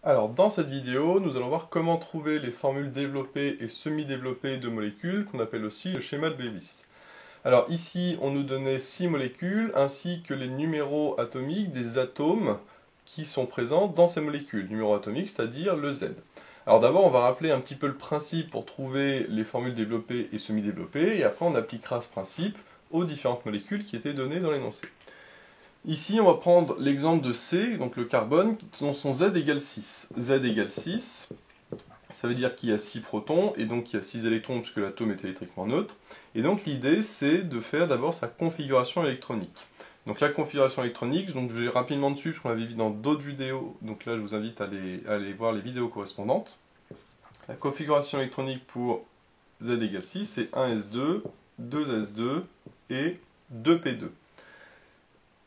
Alors, dans cette vidéo, nous allons voir comment trouver les formules développées et semi-développées de molécules, qu'on appelle aussi le schéma de Lewis. Alors ici, on nous donnait 6 molécules, ainsi que les numéros atomiques des atomes qui sont présents dans ces molécules. Numéro atomique, c'est-à-dire le Z. Alors d'abord, on va rappeler un petit peu le principe pour trouver les formules développées et semi-développées, et après on appliquera ce principe aux différentes molécules qui étaient données dans l'énoncé. Ici, on va prendre l'exemple de C, donc le carbone, dont son Z égale 6. Z égale 6, ça veut dire qu'il y a 6 protons, et donc il y a 6 électrons, puisque l'atome est électriquement neutre. Et donc l'idée, c'est de faire d'abord sa configuration électronique. Donc la configuration électronique, donc je vais rapidement dessus, parce qu'on l'avait vu dans d'autres vidéos, donc là je vous invite à aller voir les vidéos correspondantes. La configuration électronique pour Z égale 6, c'est 1s2, 2s2 et 2p2.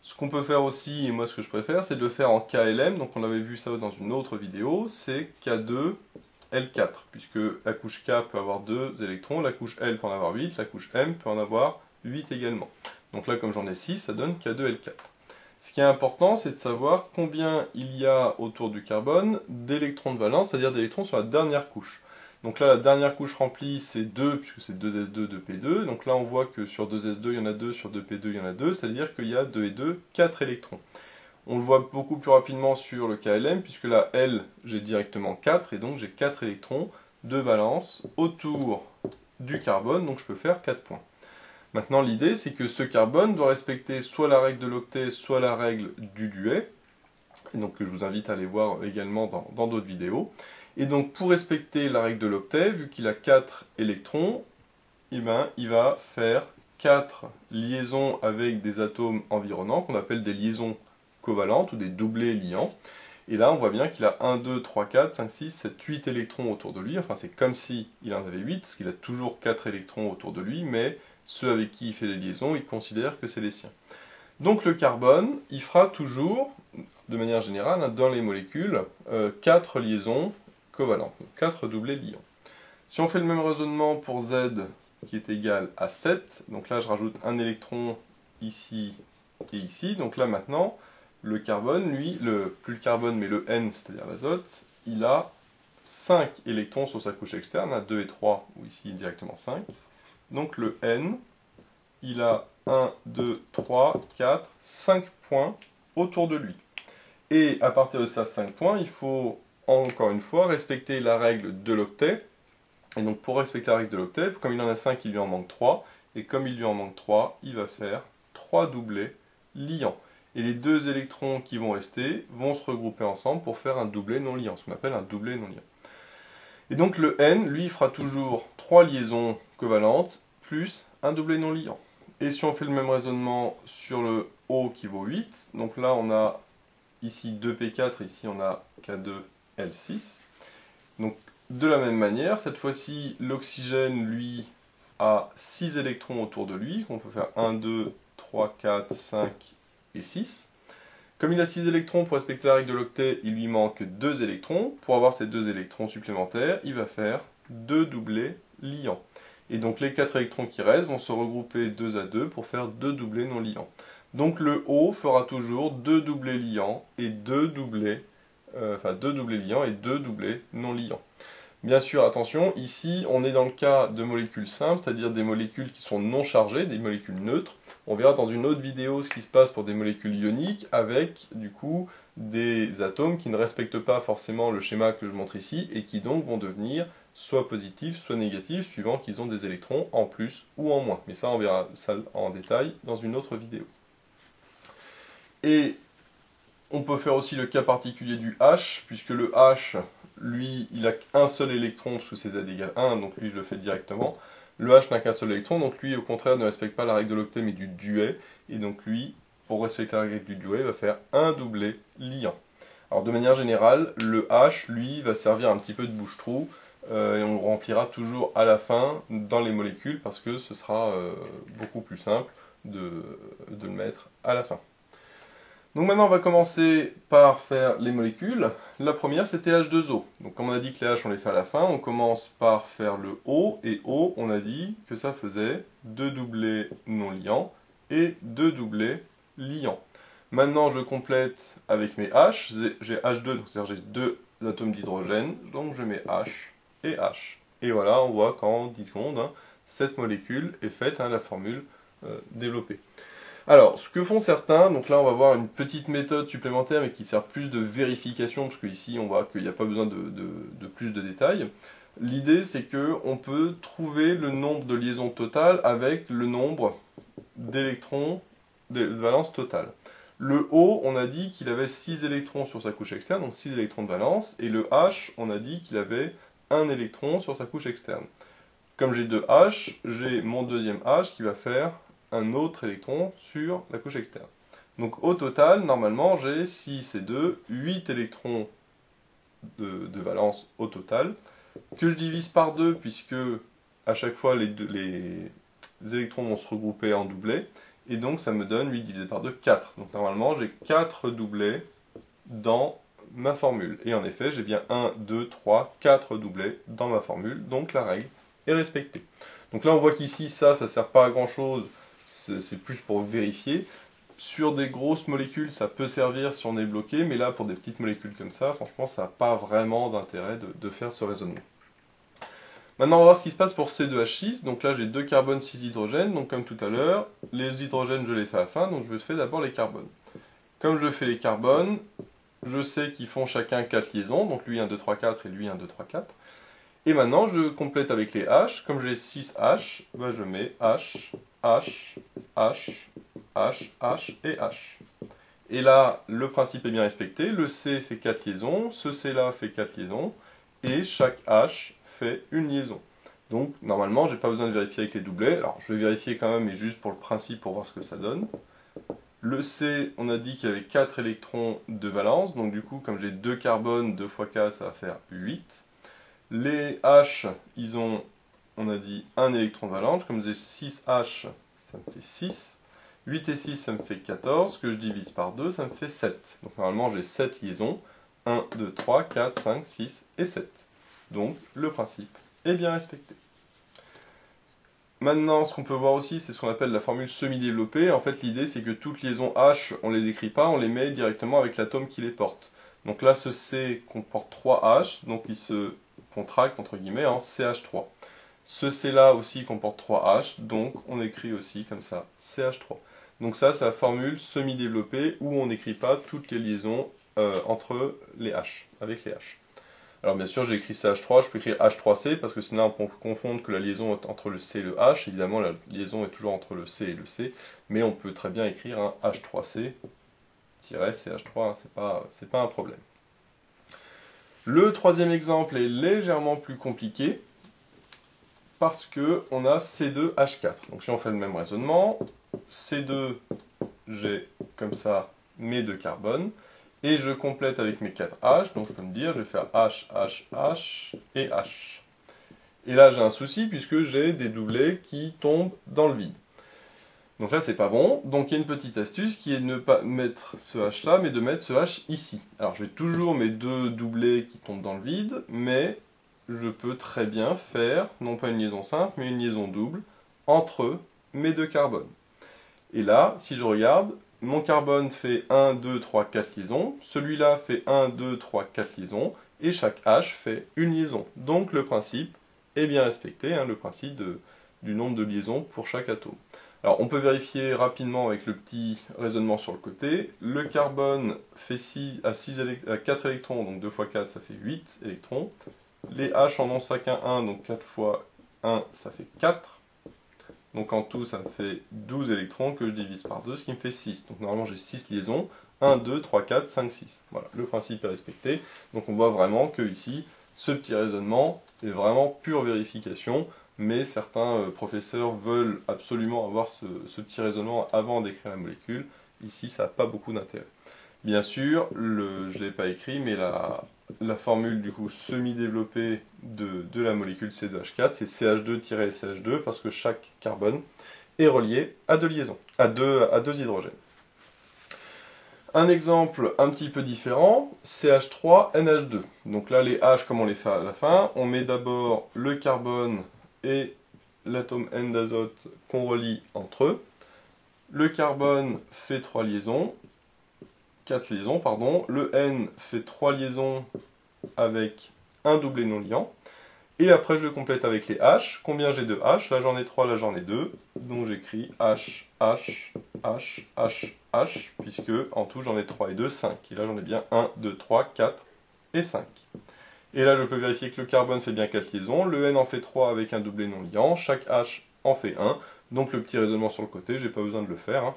Ce qu'on peut faire aussi, et moi ce que je préfère, c'est de le faire en KLM, donc on avait vu ça dans une autre vidéo, c'est K2, L4, puisque la couche K peut avoir 2 électrons, la couche L peut en avoir 8, la couche M peut en avoir 8 également. Donc là, comme j'en ai 6, ça donne K2, L4. Ce qui est important, c'est de savoir combien il y a autour du carbone d'électrons de valence, c'est-à-dire d'électrons sur la dernière couche. Donc là, la dernière couche remplie, c'est 2, puisque c'est 2s2, 2p2. Donc là, on voit que sur 2s2, il y en a 2, sur 2p2, il y en a 2, c'est-à-dire qu'il y a 2 et 2, 4 électrons. On le voit beaucoup plus rapidement sur le KLM, puisque là, L, j'ai directement 4, et donc j'ai 4 électrons de valence autour du carbone, donc je peux faire 4 points. Maintenant, l'idée, c'est que ce carbone doit respecter soit la règle de l'octet, soit la règle du duet, et donc que je vous invite à aller voir également dans d'autres vidéos. Et donc, pour respecter la règle de l'octet, vu qu'il a 4 électrons, il va faire 4 liaisons avec des atomes environnants, qu'on appelle des liaisons covalentes ou des doublés liants. Et là, on voit bien qu'il a 1, 2, 3, 4, 5, 6, 7, 8 électrons autour de lui. Enfin, c'est comme s'il en avait 8, parce qu'il a toujours 4 électrons autour de lui, mais ceux avec qui il fait les liaisons, il considère que c'est les siens. Donc le carbone, il fera toujours, de manière générale, dans les molécules, 4 liaisons covalentes, 4 doublés liants. Si on fait le même raisonnement pour Z, qui est égal à 7, donc là je rajoute un électron ici et ici, donc là maintenant, le carbone, lui, plus le carbone mais le N, c'est-à-dire l'azote, il a 5 électrons sur sa couche externe, 2 et 3, ou ici directement 5. Donc le N, il a 1, 2, 3, 4, 5 points autour de lui. Et à partir de ces 5 points, il faut, encore une fois, respecter la règle de l'octet. Et donc pour respecter la règle de l'octet, comme il en a 5, il lui en manque 3. Et comme il lui en manque 3, il va faire 3 doublés liants. Et les deux électrons qui vont rester vont se regrouper ensemble pour faire un doublet non liant, ce qu'on appelle un doublet non liant. Et donc le N, lui, il fera toujours 3 liaisons covalentes plus un doublet non liant. Et si on fait le même raisonnement sur le O qui vaut 8, donc là on a ici 2P4, ici on a K2L6. Donc de la même manière, cette fois-ci l'oxygène, lui, a 6 électrons autour de lui, on peut faire 1, 2, 3, 4, 5 et 6. Comme il a 6 électrons, pour respecter la règle de l'octet, il lui manque 2 électrons. Pour avoir ces 2 électrons supplémentaires, il va faire 2 doublés liants. Et donc les 4 électrons qui restent vont se regrouper 2 à 2 pour faire 2 doublés non liants. Donc le O fera toujours 2 doublés liants et 2 doublés, 2 doublés liants et 2 doublés non liants. Bien sûr, attention, ici on est dans le cas de molécules simples, c'est-à-dire des molécules qui sont non chargées, des molécules neutres. On verra dans une autre vidéo ce qui se passe pour des molécules ioniques avec, du coup, des atomes qui ne respectent pas forcément le schéma que je montre ici et qui donc vont devenir soit positifs, soit négatifs, suivant qu'ils ont des électrons en plus ou en moins. Mais ça, on verra ça en détail dans une autre vidéo. Et on peut faire aussi le cas particulier du H, puisque le H, lui, il a qu'un seul électron, parce que c'est Z égale 1, donc lui, je le fais directement. Le H n'a qu'un seul électron, donc lui, au contraire, ne respecte pas la règle de l'octet, mais du duet. Et donc lui, pour respecter la règle du duet, va faire un doublet liant. Alors de manière générale, le H, lui, va servir un petit peu de bouche-trou, et on le remplira toujours à la fin dans les molécules, parce que ce sera beaucoup plus simple de le mettre à la fin. Donc maintenant on va commencer par faire les molécules. La première c'était H2O. Donc comme on a dit que les H on les fait à la fin, on commence par faire le O, et O on a dit que ça faisait 2 doublés non liants et 2 doublés liants. Maintenant je complète avec mes H, j'ai H2, donc c'est-à-dire j'ai 2 atomes d'hydrogène, donc je mets H et H. Et voilà, on voit qu'en 10 secondes, hein, cette molécule est faite, hein, la formule développée. Alors, ce que font certains, donc là on va voir une petite méthode supplémentaire mais qui sert plus de vérification, parce qu'ici on voit qu'il n'y a pas besoin de plus de détails. L'idée c'est qu'on peut trouver le nombre de liaisons totales avec le nombre d'électrons de valence totale. Le O, on a dit qu'il avait 6 électrons sur sa couche externe, donc 6 électrons de valence, et le H, on a dit qu'il avait 1 électron sur sa couche externe. Comme j'ai 2 H, j'ai mon deuxième H qui va faire un autre électron sur la couche externe. Donc au total, normalement, j'ai 6 et 2, 8 électrons de valence au total, que je divise par 2, puisque à chaque fois les électrons vont se regrouper en doublets, et donc ça me donne 8 divisé par 2, 4. Donc normalement, j'ai 4 doublets dans ma formule. Et en effet, j'ai bien 1, 2, 3, 4 doublets dans ma formule, donc la règle est respectée. Donc là, on voit qu'ici, ça ne sert pas à grand-chose, c'est plus pour vérifier. Sur des grosses molécules, ça peut servir si on est bloqué, mais là, pour des petites molécules comme ça, franchement, ça n'a pas vraiment d'intérêt de faire ce raisonnement. Maintenant, on va voir ce qui se passe pour C2H6. Donc là, j'ai 2 carbones, 6 hydrogènes. Donc comme tout à l'heure, les hydrogènes, je les fais à la fin, donc je fais d'abord les carbones. Comme je fais les carbones, je sais qu'ils font chacun 4 liaisons, donc lui 1, 2, 3, 4 et lui 1, 2, 3, 4. Et maintenant, je complète avec les H. Comme j'ai 6 H, ben je mets H, H, H, H, H et H. Et là, le principe est bien respecté. Le C fait 4 liaisons, ce C-là fait 4 liaisons, et chaque H fait une liaison. Donc, normalement, je n'ai pas besoin de vérifier avec les doublets. Alors, je vais vérifier quand même, mais juste pour le principe, pour voir ce que ça donne. Le C, on a dit qu'il y avait 4 électrons de valence, donc du coup, comme j'ai 2 carbones, 2 fois 4, ça va faire 8. Les H, ils ont, on a dit, 1 électron de valence. Comme j'ai 6H, ça me fait 6. 8 et 6, ça me fait 14. Que je divise par 2, ça me fait 7. Donc normalement, j'ai 7 liaisons. 1, 2, 3, 4, 5, 6 et 7. Donc, le principe est bien respecté. Maintenant, ce qu'on peut voir aussi, c'est ce qu'on appelle la formule semi-développée. En fait, l'idée, c'est que toutes liaisons H, on ne les écrit pas, on les met directement avec l'atome qui les porte. Donc là, ce C comporte 3 H, donc il se contracte, entre guillemets, en CH3. Ce C-là aussi comporte 3 H, donc on écrit aussi comme ça, CH3. Donc ça, c'est la formule semi-développée où on n'écrit pas toutes les liaisons entre les H, avec les H. Alors bien sûr, j'ai écrit CH3, je peux écrire H3C, parce que sinon on peut confondre que la liaison est entre le C et le H. Évidemment, la liaison est toujours entre le C et le C, mais on peut très bien écrire un H3C-CH3, c'est pas un problème. Le troisième exemple est légèrement plus compliqué, parce qu'on a C2H4. Donc si on fait le même raisonnement, C2, j'ai comme ça mes 2 carbones, et je complète avec mes 4 H, donc je peux me dire, je vais faire H, H, H et H. Et là j'ai un souci, puisque j'ai des doublets qui tombent dans le vide. Donc là c'est pas bon, donc il y a une petite astuce qui est de ne pas mettre ce H là, mais de mettre ce H ici. Alors j'ai toujours mes 2 doublets qui tombent dans le vide, mais je peux très bien faire, non pas une liaison simple, mais une liaison double, entre mes 2 carbones. Et là, si je regarde, mon carbone fait 1, 2, 3, 4 liaisons, celui-là fait 1, 2, 3, 4 liaisons, et chaque H fait une liaison. Donc le principe est bien respecté, hein, le principe du nombre de liaisons pour chaque atome. Alors on peut vérifier rapidement avec le petit raisonnement sur le côté. Le carbone fait à 4 électrons, donc 2 fois 4, ça fait 8 électrons. Les H en ont chacun 1, donc 4 fois 1, ça fait 4. Donc en tout, ça me fait 12 électrons que je divise par 2, ce qui me fait 6. Donc normalement, j'ai 6 liaisons. 1, 2, 3, 4, 5, 6. Voilà, le principe est respecté. Donc on voit vraiment que ici, ce petit raisonnement est vraiment pure vérification, mais certains professeurs veulent absolument avoir ce petit raisonnement avant d'écrire la molécule. Ici, ça n'a pas beaucoup d'intérêt. Bien sûr, je ne l'ai pas écrit, mais la formule du coup semi-développée de la molécule C2H4, c'est CH2-SH2 parce que chaque carbone est relié à 2 liaisons, à deux hydrogènes. Un exemple un petit peu différent, CH3NH2. Donc là, les H, comme on les fait à la fin, on met d'abord le carbone et l'atome N d'azote qu'on relie entre eux. Le carbone fait 4 liaisons, pardon. Le N fait 3 liaisons avec un doublet non liant. Et après, je complète avec les H. Combien j'ai de H? Là, j'en ai 3, là, j'en ai 2. Donc, j'écris H, H, H, H, H, puisque en tout, j'en ai 3 et 2, 5. Et là, j'en ai bien 1, 2, 3, 4 et 5. Et là, je peux vérifier que le carbone fait bien 4 liaisons. Le N en fait 3 avec un doublet non liant. Chaque H en fait 1. Donc, le petit raisonnement sur le côté, j'ai pas besoin de le faire. Hein.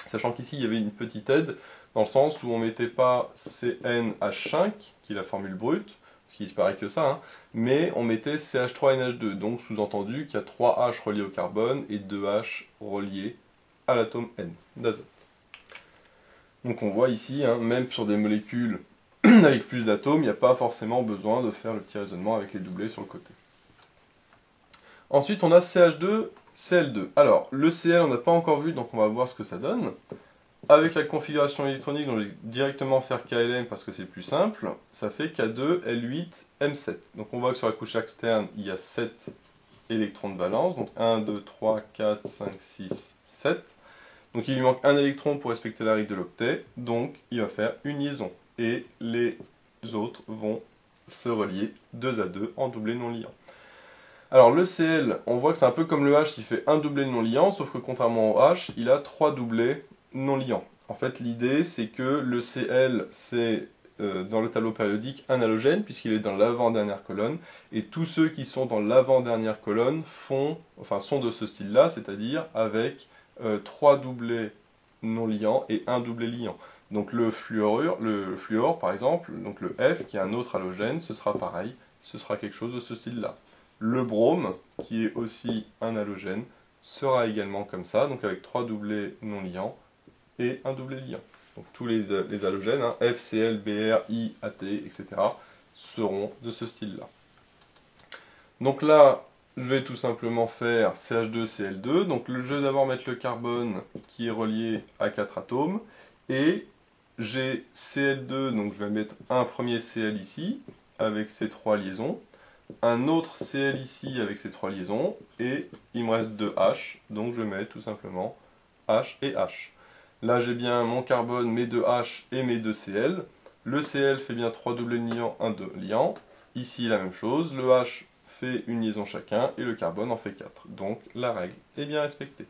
Sachant qu'ici, il y avait une petite aide, dans le sens où on ne mettait pas CnH5, qui est la formule brute, qui paraît que ça, hein, mais on mettait CH3NH2, donc sous-entendu qu'il y a 3 H reliés au carbone et 2 H reliés à l'atome N d'azote. Donc on voit ici, hein, même sur des molécules avec plus d'atomes, il n'y a pas forcément besoin de faire le petit raisonnement avec les doublés sur le côté. Ensuite, on a CH2, Cl2. Alors, le Cl, on n'a pas encore vu, donc on va voir ce que ça donne. Avec la configuration électronique, donc je vais directement faire KLM parce que c'est plus simple, ça fait K2, L8, M7. Donc on voit que sur la couche externe, il y a 7 électrons de valence. Donc 1, 2, 3, 4, 5, 6, 7. Donc il lui manque un électron pour respecter la règle de l'octet. Donc il va faire une liaison. Et les autres vont se relier 2 à 2 en doublé non liant. Alors le Cl, on voit que c'est un peu comme le H qui fait un doublé non liant, sauf que contrairement au H, il a 3 doublés non liants. En fait, l'idée, c'est que le Cl, c'est dans le tableau périodique un halogène, puisqu'il est dans l'avant-dernière colonne, et tous ceux qui sont dans l'avant-dernière colonne sont de ce style-là, c'est-à-dire avec 3 doublés non liants et un doublé liant. Donc le fluor, par exemple, donc le F, qui est un autre halogène, ce sera pareil, ce sera quelque chose de ce style-là. Le brome, qui est aussi un halogène, sera également comme ça, donc avec 3 doublés non liants et un doublé liant. Donc tous les halogènes, hein, F, Cl, Br, I, AT, etc., seront de ce style-là. Donc là, je vais tout simplement faire CH2, Cl2. Donc je vais d'abord mettre le carbone qui est relié à 4 atomes. Et j'ai Cl2, donc je vais mettre un premier Cl ici, avec ces 3 liaisons. Un autre Cl ici avec ces 3 liaisons. Et il me reste 2 H, donc je mets tout simplement H et H. Là, j'ai bien mon carbone, mes 2 H et mes 2 Cl. Le Cl fait bien 3 doublés liants, 1 liant. Ici, la même chose. Le H fait une liaison chacun et le carbone en fait 4. Donc, la règle est bien respectée.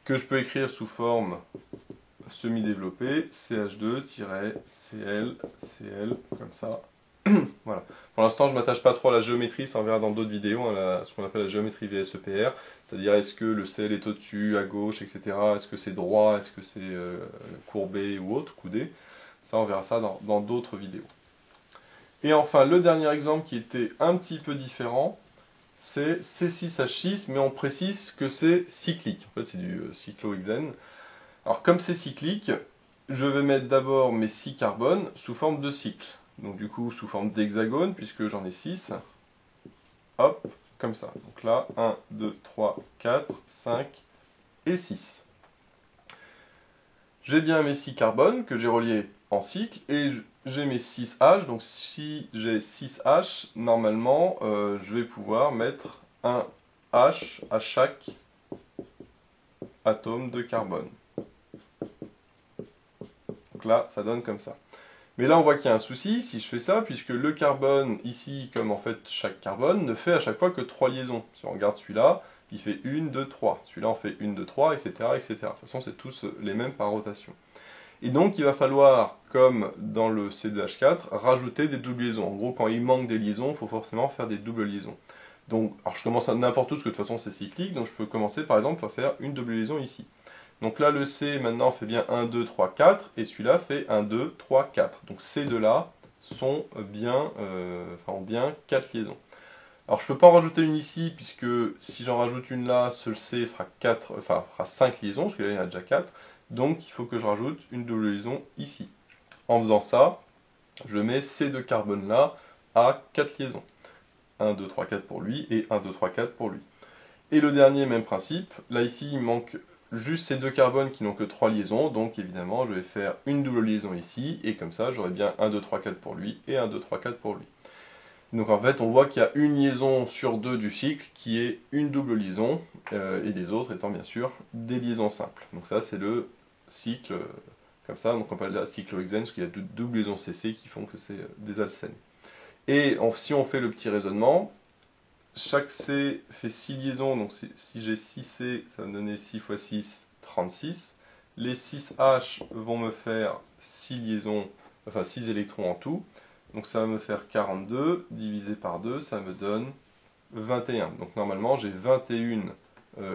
Que je peux écrire sous forme semi-développée, CH2-Cl, Cl, comme ça. Voilà. Pour l'instant, je ne m'attache pas trop à la géométrie, ça on verra dans d'autres vidéos, hein, ce qu'on appelle la géométrie VSEPR, c'est-à-dire est-ce que le Cl est au-dessus, à gauche, etc. Est-ce que c'est droit, est-ce que c'est courbé ou autre, coudé. Ça, on verra ça dans d'autres vidéos. Et enfin, le dernier exemple qui était un petit peu différent, c'est C6H6, mais on précise que c'est cyclique. En fait, c'est du cyclohexène. Alors, comme c'est cyclique, je vais mettre d'abord mes 6 carbones sous forme de cycle. Donc du coup, sous forme d'hexagone, puisque j'en ai 6. Hop, comme ça. Donc là, 1, 2, 3, 4, 5 et 6. J'ai bien mes 6 carbones que j'ai reliés en cycle, et j'ai mes 6 H. Donc si j'ai 6 H, normalement, je vais pouvoir mettre un H à chaque atome de carbone. Donc là, ça donne comme ça. Mais là, on voit qu'il y a un souci si je fais ça, puisque le carbone, ici, comme en fait chaque carbone, ne fait à chaque fois que 3 liaisons. Si on regarde celui-là, il fait 1, 2, 3. Celui-là en fait 1, 2, 3, etc., etc. De toute façon, c'est tous les mêmes par rotation. Et donc, il va falloir, comme dans le C2H4, rajouter des doubles liaisons. En gros, quand il manque des liaisons, il faut forcément faire des doubles liaisons. Donc, alors je commence à n'importe où, parce que de toute façon, c'est cyclique. Donc, je peux commencer, par exemple, par faire une double liaison ici. Donc là, le C, maintenant, fait bien 1, 2, 3, 4, et celui-là fait 1, 2, 3, 4. Donc ces deux-là ont bien 4 liaisons. Alors je ne peux pas en rajouter une ici, puisque si j'en rajoute une là, ce C fera 5 liaisons, parce que là, il y en a déjà 4. Donc il faut que je rajoute une double liaison ici. En faisant ça, je mets ces deux carbones-là à 4 liaisons. 1, 2, 3, 4 pour lui, et 1, 2, 3, 4 pour lui. Et le dernier, même principe. Là, ici, il manque juste ces deux carbones qui n'ont que 3 liaisons, donc évidemment je vais faire une double liaison ici, et comme ça j'aurai bien 1, 2, 3, 4 pour lui, et 1, 2, 3, 4 pour lui. Donc en fait on voit qu'il y a une liaison sur deux du cycle qui est une double liaison, et les autres étant bien sûr des liaisons simples. Donc ça c'est le cycle comme ça, donc on appelle la cyclohexène, parce qu'il y a deux doubles liaisons CC qui font que c'est des alcènes. Et si on fait le petit raisonnement, chaque C fait 6 liaisons, donc si j'ai 6 C, ça va me donner 6 fois 6, 36. Les 6 H vont me faire 6 liaisons, enfin 6 électrons en tout. Donc ça va me faire 42, divisé par 2, ça me donne 21. Donc normalement j'ai 21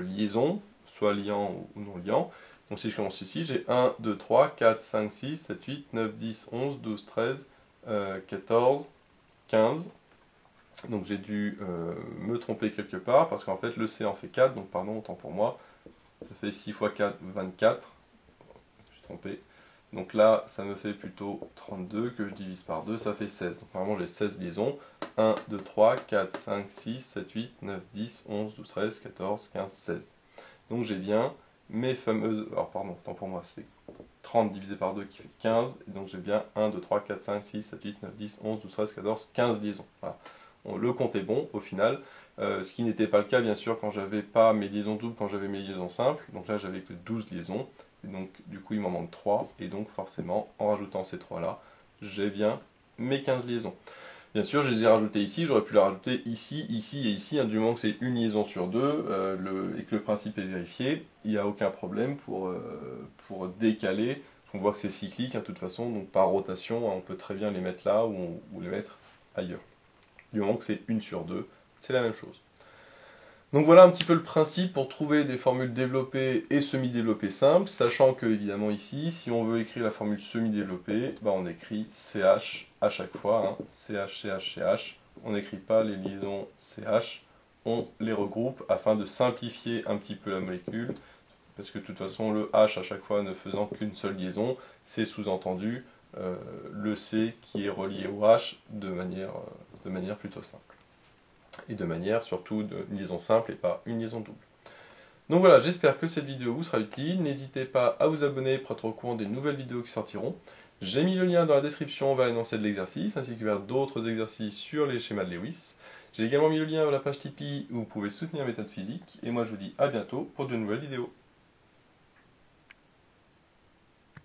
liaisons, soit liants ou non liants. Donc si je commence ici, j'ai 1, 2, 3, 4, 5, 6, 7, 8, 9, 10, 11, 12, 13, 14, 15. Donc j'ai dû me tromper quelque part, parce qu'en fait le C en fait 4, donc pardon, autant pour moi. Ça fait 6 fois 4, 24. Je suis trompé. Donc là, ça me fait plutôt 32, que je divise par 2, ça fait 16. Donc normalement j'ai 16 liaisons. 1, 2, 3, 4, 5, 6, 7, 8, 9, 10, 11, 12, 13, 14, 15, 16. Donc j'ai bien mes fameuses... Alors pardon, autant pour moi, c'est 30 divisé par 2 qui fait 15. Et donc j'ai bien 1, 2, 3, 4, 5, 6, 7, 8, 9, 10, 11, 12, 13, 14, 15 liaisons. Voilà. Le compte est bon au final, ce qui n'était pas le cas bien sûr quand j'avais pas mes liaisons doubles, quand j'avais mes liaisons simples. Donc là j'avais que 12 liaisons, et donc du coup il m'en manque 3, et donc forcément en rajoutant ces 3 là, j'ai bien mes 15 liaisons. Bien sûr je les ai rajoutées ici, j'aurais pu les rajouter ici, ici et ici, hein, du moment que c'est une liaison sur deux et que le principe est vérifié, il n'y a aucun problème pour décaler. On voit que c'est cyclique hein, de toute façon, donc par rotation on peut très bien les mettre là ou les mettre ailleurs. Du moment que c'est 1 sur 2, c'est la même chose. Donc voilà un petit peu le principe pour trouver des formules développées et semi-développées simples, sachant que évidemment ici, si on veut écrire la formule semi-développée, on écrit CH à chaque fois, hein, CH, CH, CH, on n'écrit pas les liaisons CH, on les regroupe afin de simplifier un petit peu la molécule, parce que de toute façon le H à chaque fois ne faisant qu'une seule liaison, c'est sous-entendu le C qui est relié au H de manière plutôt simple. Et de manière surtout une liaison simple et pas une liaison double. Donc voilà, j'espère que cette vidéo vous sera utile. N'hésitez pas à vous abonner pour être au courant des nouvelles vidéos qui sortiront. J'ai mis le lien dans la description vers l'énoncé de l'exercice, ainsi que vers d'autres exercices sur les schémas de Lewis. J'ai également mis le lien vers la page Tipeee où vous pouvez soutenir Méthode Physique. Et moi je vous dis à bientôt pour de nouvelles vidéos.